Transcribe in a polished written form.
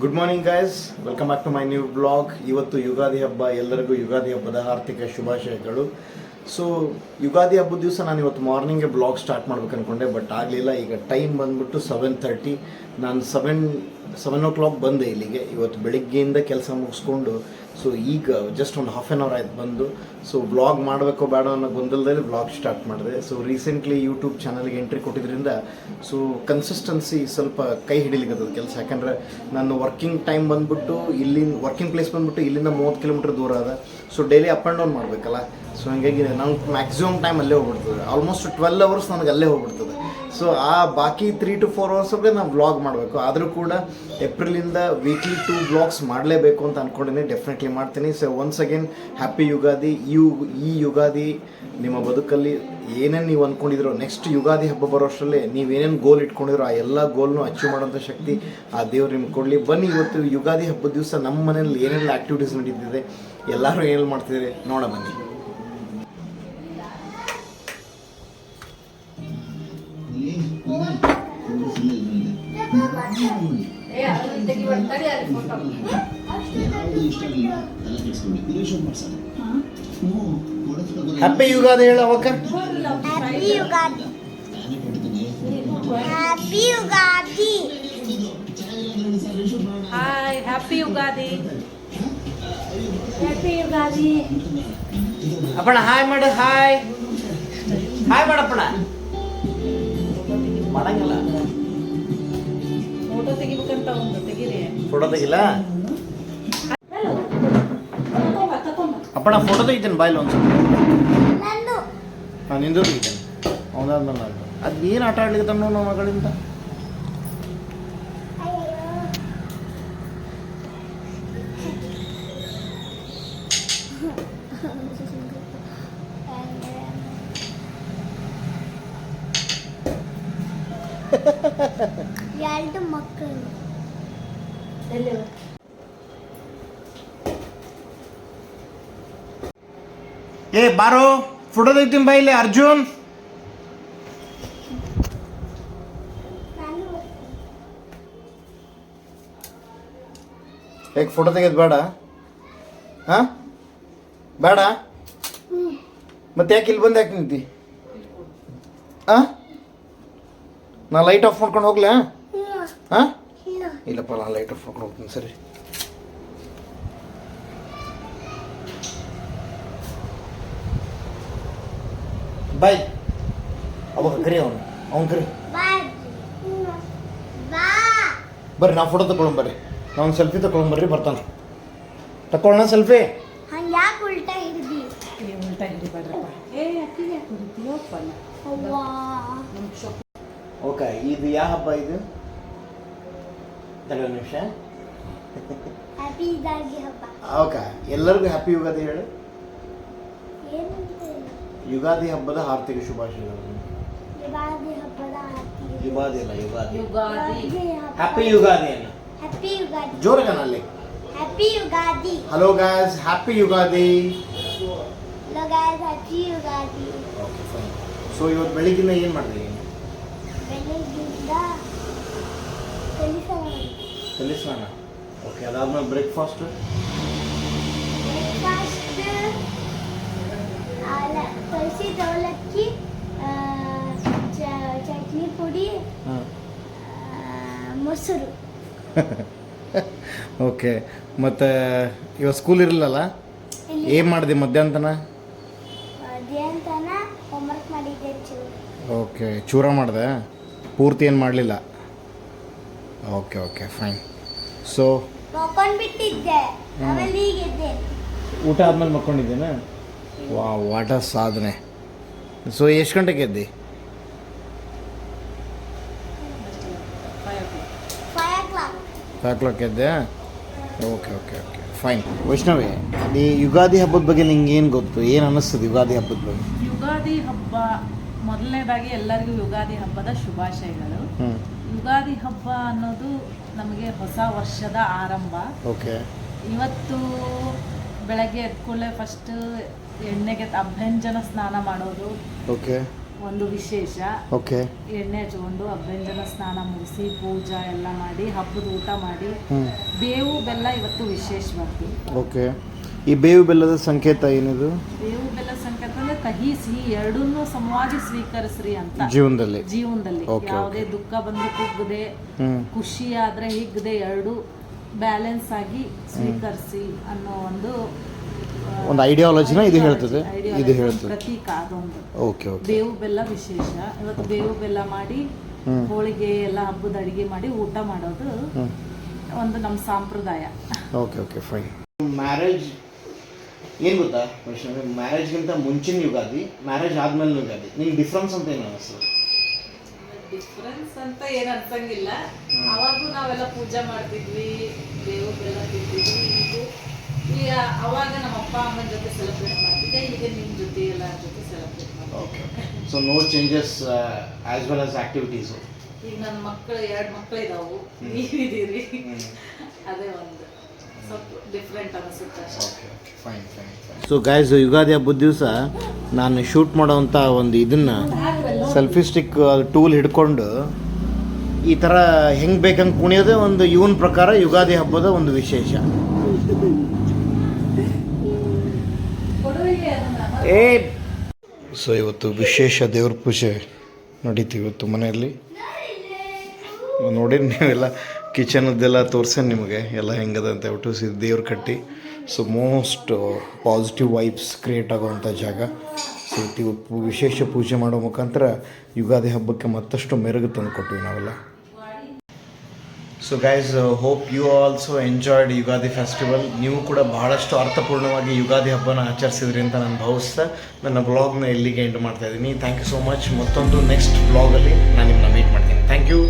Good morning guys, welcome back to my new blog. ಇವತ್ತು ಯುಗಾದಿ ಹಬ್ಬ, ಎಲ್ಲರಿಗೂ ಯುಗಾದಿ ಹಬ್ಬದ ಆರ್ಥಿಕ ಶುಭಾಶಯಗಳು. ಸೊ ಯುಗಾದಿ ಹಬ್ಬದ ದಿವಸ ನಾನು ಇವತ್ತು ಮಾರ್ನಿಂಗ್ಗೆ ಬ್ಲಾಗ್ ಸ್ಟಾರ್ಟ್ ಮಾಡ್ಬೇಕು ಅಂದ್ಕೊಂಡೆ, ಬಟ್ ಆಗಲಿಲ್ಲ. ಈಗ ಟೈಮ್ ಬಂದ್ಬಿಟ್ಟು 7:30. ನಾನು 7 o'clock ಬಂದೆ ಇಲ್ಲಿಗೆ. ಇವತ್ತು ಬೆಳಿಗ್ಗೆಯಿಂದ ಕೆಲಸ ಮುಗಿಸ್ಕೊಂಡು ಸೊ ಈಗ ಜಸ್ಟ್ ಒಂದು ಹಾಫ್ ಆನ್ ಅವರ್ ಆಯ್ತು ಬಂದು. ಸೊ ವ್ಲಾಗ್ ಮಾಡಬೇಕೋ ಬೇಡ ಅನ್ನೋ ಗೊಂದಲದಲ್ಲಿ ವ್ಲಾಗ್ ಸ್ಟಾರ್ಟ್ ಮಾಡಿದೆ. ಸೊ ರೀಸೆಂಟ್ಲಿ ಯೂಟ್ಯೂಬ್ ಚಾನಲ್ಗೆ ಎಂಟ್ರಿ ಕೊಟ್ಟಿದ್ದರಿಂದ ಸೊ ಕನ್ಸಿಸ್ಟೆನ್ಸಿ ಸ್ವಲ್ಪ ಕೈ ಹಿಡಿಲಿಕ್ಕದ ಕೆಲಸ. ಯಾಕಂದರೆ ನನ್ನ ವರ್ಕಿಂಗ್ ಟೈಮ್ ಬಂದ್ಬಿಟ್ಟು ವರ್ಕಿಂಗ್ ಪ್ಲೇಸ್ ಬಂದ್ಬಿಟ್ಟು ಇಲ್ಲಿಂದ 30 ಕಿಲೋಮೀಟರ್ ದೂರ ಅದ. So daily up and down ಮಾಡಬೇಕಲ್ಲ. ಸೊ ಹೀಗಾಗಿ ನಂಗೆ ಮ್ಯಾಕ್ಸಿಮಮ್ ಟೈಮ್ ಅಲ್ಲೇ ಹೋಗ್ಬಿಡ್ತದೆ. ಆಲ್ಮೋಸ್ಟ್ 12 hours ನನಗೆ ಅಲ್ಲೇ ಹೋಗ್ಬಿಡ್ತದೆ. ಸೊ ಆ ಬಾಕಿ 3 to 4 hours ನಾನು ವ್ಲಾಗ್ ಮಾಡಬೇಕು. ಆದರೂ ಕೂಡ ಏಪ್ರಿಲಿಂದ ವೀಕ್ಲಿ 2 ವ್ಲಾಗ್ಸ್ ಮಾಡಲೇಬೇಕು ಅಂತ ಅಂದ್ಕೊಂಡಿದ್ದೀನಿ. ಡೆಫಿನೆಟ್ಲಿ ಮಾಡ್ತೀನಿ. So once again happy Ugadi. ಈ ಯುಗಾದಿ ನಿಮ್ಮ ಬದುಕಲ್ಲಿ ಏನೇನು ನೀವು ಅಂದ್ಕೊಂಡಿದ್ರೋ ನೆಕ್ಸ್ಟ್ ಯುಗಾದಿ ಹಬ್ಬ ಬರೋಷ್ಟರಲ್ಲೇ ನೀವೇನೇನು ಗೋಲ್ ಇಟ್ಕೊಂಡಿರೋ ಆ ಎಲ್ಲ ಗೋಲ್ನು ಅಚೀವ್ ಮಾಡೋಂಥ ಶಕ್ತಿ ಆ ದೇವ್ರು ನಿಮ್ಗೆ ಕೊಡಲಿ. ಬನ್ನಿ, ಇವತ್ತು ಯುಗಾದಿ ಹಬ್ಬದ ದಿವಸ ನಮ್ಮ ಮನೇಲಿ ಏನೆಲ್ಲ ಆ್ಯಕ್ಟಿವಿಟೀಸ್ ನಡೀತಿದೆ, ಎಲ್ಲರೂ ಏನೇನು ಮಾಡ್ತಿದ್ದಾರೆ ನೋಡ ಬನ್ನಿ. ಹ್ಯಾಪಿ ಯುಗಾದಿ ಹೇಳ ಅವಕ್ಕ. Happy Ugadi. Happy Ugadi. Hi, happy Ugadi. Happy Ugadi. ಅಪ್ಪಣ ಹಾಯ್ ಮಾಡು. ಹಾಯ್ ಮಾಡಪ್ಪಣ. ಮಾಡಂಗಿಲ್ಲ. ಫೋಟೋ ತೆಗಿಬೇಕಂತ ಒಂದು ತೆಗೀರಿ. ಫೋಟೋ ತೆಗಿಲ್ಲ ಅಪ್ಪಣ. ಫೋಟೋ ತೆಗಿತೇನೆ ಬಾಯ್ಲಿ ಒಂದು ನಂದು. ನಾನು ನಿಂದು ತೆಗಿತೇನೆ. ಅವನಾದ್ಮೇಲೆ ನಾನು ಅದು ಏನು ಆಟ ಆಡ್ಲಿಕ್ಕೆ ನಮ್ಮ ಮಗಳಿಂದ. ಎರಡು ಮಕ್ಕಳು. ಏ ಬಾರೋ, ಫೋಟೋ ತೆಗಿತೀನಿ ಬಾ ಇಲ್ಲಿ. ಅರ್ಜುನ್ ಹೇಗೆ ಫೋಟೋ ತೆಗೆದು ಬೇಡ? ಹಾಂ ಬೇಡ? ಮತ್ತೆ ಯಾಕೆ ಇಲ್ಲಿ ಬಂದು ಯಾಕೆ ನಿಂತಿ? ಹಾಂ ನಾ ಲೈಟ್ ಆಫ್ ಮಾಡ್ಕೊಂಡು ಹೋಗ್ಲಾ? ಹಾಂ ಇಲ್ಲಪ್ಪ, ನಾನು ಲೈಟ್ ಆಫ್ ಮಾಡ್ಕೊಂಡು ಹೋಗ್ತೀನಿ. ಸರಿ ಬಾಯ್. ಅವಾಗ ಕರಿ ಅವ್ನು ಕರಿ. ಬರ್ರಿ, ನಾವು ಫೋಟೋ ತಗೊಳ್ಳೋಣ. ನಾವು ಒಂದು ಸೆಲ್ಫಿ ತಗೊಳ್ಳೋಣ. ಬರ್ತಾನೆ. ತಗೊಳ್ಳೋಣ ಸೆಲ್ಫಿ. ಹಂಗೆ ಯಾಕೆ ಉಲ್ಟಾ ಹಿಡಿದಿ? ಉಲ್ಟಾ ಹಿಡಿಬೇಡ್ರಪ್ಪ. ಅಕ್ಕಿಗೆ ಯಾಕೆ ಹಿಡಿತೀವಪ್ಪ? ಓಕೆ, ಇದು ಯಾವ ಹಬ್ಬ ಇದು? ತಗೊಳ್ಳೋ ನಿಮಿಷ. ಹ್ಯಾಪಿ ಯುಗಾದಿ ಹಬ್ಬ. ಓಕೆ, ಎಲ್ಲರಿಗೂ ಹ್ಯಾಪಿ ಯುಗಾದಿ ಹೇಳು. ಏನಂತ ಯುಗಾದಿ ಹಬ್ಬದ ಆರ್ಥಿಕ ಶುಭಾಶಯಗಳು. ಯುಗಾದಿ ಹಬ್ಬದ ಯುಗಾದಿ ಅಲ್ಲ, ಯುಗಾದಿ. ಹ್ಯಾಪಿ ಯುಗಾದಿ ಅಲ್ಲ, ಹ್ಯಾಪಿ ಯುಗಾದಿ. ಜೋರಗನಲ್ಲಿ. Happy Ugadi. Hello guys, happy Ugadi. Hello guys, happy Ugadi. Okay fine. So ಇವತ್ತು ಬೆಳಿಗ್ಗಿಂದ ಏನು ಮಾಡಿದೆ? ಬೆಳಗ್ಗಿಂದ ತಲೆ ಸ್ನಾನ. ಓಕೆ, ಅದಾದ್ಮೇಲೆ ಬ್ರೇಕ್ಫಾಸ್ಟ್. ಕಲಿಸಿದ ಅವಲಕ್ಕಿ, ಚಟ್ನಿ ಪುಡಿ, ಮೊಸರು. ಓಕೆ, ಮತ್ತು ಇವಾಗ ಸ್ಕೂಲ್ ಇರಲಿಲ್ಲಲ್ಲ, ಏನು ಮಾಡಿದೆ ಮಧ್ಯಾಹ್ನ? ಮಧ್ಯಾಹ್ನ ಹೋಮ್ವರ್ಕ್ ಮಾಡಿದ್ದೆ. ಓಕೆ, ಚೂರ ಮಾಡಿದೆ, ಪೂರ್ತಿ ಏನು ಮಾಡಲಿಲ್ಲ. Okay fine. ಸೊ ಮಕ್ಕೊಂಡ್ಬಿಟ್ಟಿದ್ದೆ, ಆಮೇಲೆ ಹೀಗಿದ್ದೆ. ಊಟ ಆದ್ಮೇಲೆ ಮಕ್ಕೊಂಡಿದ್ದೇನೆ. ವಾಟ ಸಾಧನೆ. ಸೊ ಎಷ್ಟು ಗಂಟೆಗೆ ಎದ್ದಿ? 5 o'clock ಎದ್ದೆ. Okay fine. ವೈಷ್ಣವಿ, ಈ ಯುಗಾದಿ ಹಬ್ಬದ ಬಗ್ಗೆ ನಿಂಗೆ ಏನು ಗೊತ್ತು? ಏನು ಅನ್ನಿಸ್ತದೆ ಯುಗಾದಿ ಹಬ್ಬದ ಬಗ್ಗೆ? ಯುಗಾದಿ ಹಬ್ಬ ಮೊದಲನೇದಾಗಿ ಎಲ್ಲರಿಗೂ ಯುಗಾದಿ ಹಬ್ಬದ ಶುಭಾಶಯಗಳು. ಯುಗಾದಿ ಹಬ್ಬ ಅನ್ನೋದು ನಮಗೆ ಹೊಸ ವರ್ಷದ ಆರಂಭ. ಓಕೆ, ಇವತ್ತು ಬೆಳಗ್ಗೆ ಎದ್ಕೊಳ್ಳೆ ಫಸ್ಟ್ ಎಣ್ಣೆಗೆ ಅಭ್ಯಂಜನ ಸ್ನಾನ ಮಾಡೋದು. ಓಕೆ, ಒಂದು ವಿಶೇಷ. ಓಕೆ. ಎಣ್ಣೆ ಹಚ್ಕೊಂಡು ಅಭ್ಯಂಜನ ಸ್ನಾನ ಮುಗಿಸಿ ಪೂಜಾ ಎಲ್ಲ ಮಾಡಿ ಹಬ್ಬದ ಊಟ ಮಾಡಿ ಬೇವು ಬೆಲ್ಲ ಇವತ್ತು ವಿಶೇಷವಾಗಿ. ಓಕೆ. ಈ ಬೇವು ಬೆಲ್ಲದ ಸಂಕೇತ ಏನಿದು? ಬೇವು ಬೆಲ್ಲ ಸಂಕೇತ ಅಂದ್ರೆ ಕಹಿ ಸಿಹಿ ಎರಡನ್ನೂ ಸಮವಾಗಿ ಸ್ವೀಕರಿಸ್ರಿ ಅಂತ ಜೀವನದಲ್ಲಿ ಯಾವುದೇ ದುಃಖ ಬಂದು ಕುಗ್ಗದೆ ಖುಷಿ ಆದ್ರೆ ಹಿಗ್ಗದೆ ಎರಡು ಬ್ಯಾಲೆನ್ಸ್ ಆಗಿ ಸ್ವೀಕರಿಸಿ ಅನ್ನೋ ಒಂದು ಐಡಿಯಾಲಜಿನ ಇದು ಹೇಳ್ತದೆ. ಪ್ರತೀಕ ಅದೊಂದು. ಓಕೆ. ಬೇವು ಬೆಲ್ಲ ವಿಶೇಷ. ಇವತ್ತು ಬೇವು ಬೆಲ್ಲ ಮಾಡಿ ಹೋಳಿಗೆ ಎಲ್ಲ ಹಬ್ಬದ ಅಡಿಗೆ ಮಾಡಿ ಊಟ ಮಾಡೋದು ಒಂದು ನಮ್ಮ ಸಂಪ್ರದಾಯ. Okay fine. ಮ್ಯಾರೇಜ್ ಏನು ಗೊತ್ತಾ ವೈಷ್ಣವಿ, ಮ್ಯಾರೇಜ್ಗಿಂತ ಮುಂಚಿನ ಯುಗಾದಿ, ಮ್ಯಾರೇಜ್ ಆದ್ಮೇಲೆ ಯುಗಾದಿ, ನಿಮ್ಗೆ ಡಿಫ್ರೆನ್ಸ್ ಅಂತ ಏನು ಅನಿಸ್ತದೆ? ಡಿಫ್ರೆನ್ಸ್ ಅಂತ ಏನು ಅನ್ಸಂಗಿಲ್ಲ. ಅವಾಗೂ ನಾವೆಲ್ಲ ಪೂಜೆ ಮಾಡ್ತಿದ್ವಿ, ಬೇವು ಬೆಲ್ಲ ತಿಂತಿದ್ವಿ. ಈಗ ಅವಾಗ ನಮ್ಮ ಅಪ್ಪ ಅಮ್ಮನ ಜೊತೆ ಸೆಲೆಬ್ರೇಟ್ ಮಾಡ್ತಿದ್ದೆ, ಈಗ ನಿಮ್ಮ ಜೊತೆ ಎಲ್ಲರ ಜೊತೆ ಸೆಲೆಬ್ರೇಟ್ ಮಾಡ್ತೀವಿ. Okay. So no changes as well as activities. ಈಗ ನನ್ನ ಮಕ್ಕಳು 2 ಮಕ್ಕಳು ಇದಾವು, ನೀವಿದ್ದೀರಿ, ಅದೇ ಒಂದು ಸ್ವಲ್ಪ ಡಿಫ್ರೆಂಟ್ ಅನಿಸುತ್ತೆ. ಸೊ ಗೈಸ್, ಯುಗಾದಿ ಹಬ್ಬದ ದಿವಸ ನಾನು ಶೂಟ್ ಮಾಡೋವಂಥ ಒಂದು ಇದನ್ನು ಸೆಲ್ಫಿ ಸ್ಟಿಕ್ ಟೂಲ್ ಹಿಡ್ಕೊಂಡು ಈ ಥರ ಹೆಂಗೆ ಬೇಕಂಗೆ ಕುಣಿಯೋದೇ ಒಂದು ಇವನ್ ಪ್ರಕಾರ ಯುಗಾದಿ ಹಬ್ಬದ ಒಂದು ವಿಶೇಷ. ಸೊ ಇವತ್ತು ವಿಶೇಷ ದೇವ್ರ ಪೂಜೆ ನಡೀತೀವಿ ಇವತ್ತು ಮನೆಯಲ್ಲಿ. ನೋಡಿ ನೀವೆಲ್ಲ ಕಿಚನದ್ದೆಲ್ಲ ತೋರಿಸೇನೆ ನಿಮಗೆ ಎಲ್ಲ ಹೆಂಗದ ಅಂತ ಹೇಳ್ಬಿಟ್ಟು ದೇವ್ರು ಕಟ್ಟಿ. So most positive vibes create ಆಗೋವಂಥ ಜಾಗ. ಸೊ ಇವತ್ತು ವಿಶೇಷ ಪೂಜೆ ಮಾಡೋ ಮುಖಾಂತರ ಯುಗಾದಿ ಹಬ್ಬಕ್ಕೆ ಮತ್ತಷ್ಟು ಮೆರುಗು ತಂದು ಕೊಟ್ವಿ ನಾವೆಲ್ಲ. So guys, hope you also enjoyed Ugadi festival. ನೀವು ಕೂಡ ಬಹಳಷ್ಟು ಅರ್ಥಪೂರ್ಣವಾಗಿ ಯುಗಾದಿ ಹಬ್ಬನ ಆಚರಿಸಿದ್ರಿ ಅಂತ ನಾನು ಭಾವಿಸ್ತಾ ನನ್ನ ಬ್ಲಾಗ್ನ ಇಲ್ಲಿಗೆ ಎಂಡ್ ಮಾಡ್ತಾಯಿದ್ದೀನಿ. Thank you so much. ಮತ್ತೊಂದು ನೆಕ್ಸ್ಟ್ ಬ್ಲಾಗಲ್ಲಿ ನಾನು ನಿಮ್ಮನ್ನ ಮೀಟ್ ಮಾಡ್ತೀನಿ. Thank you.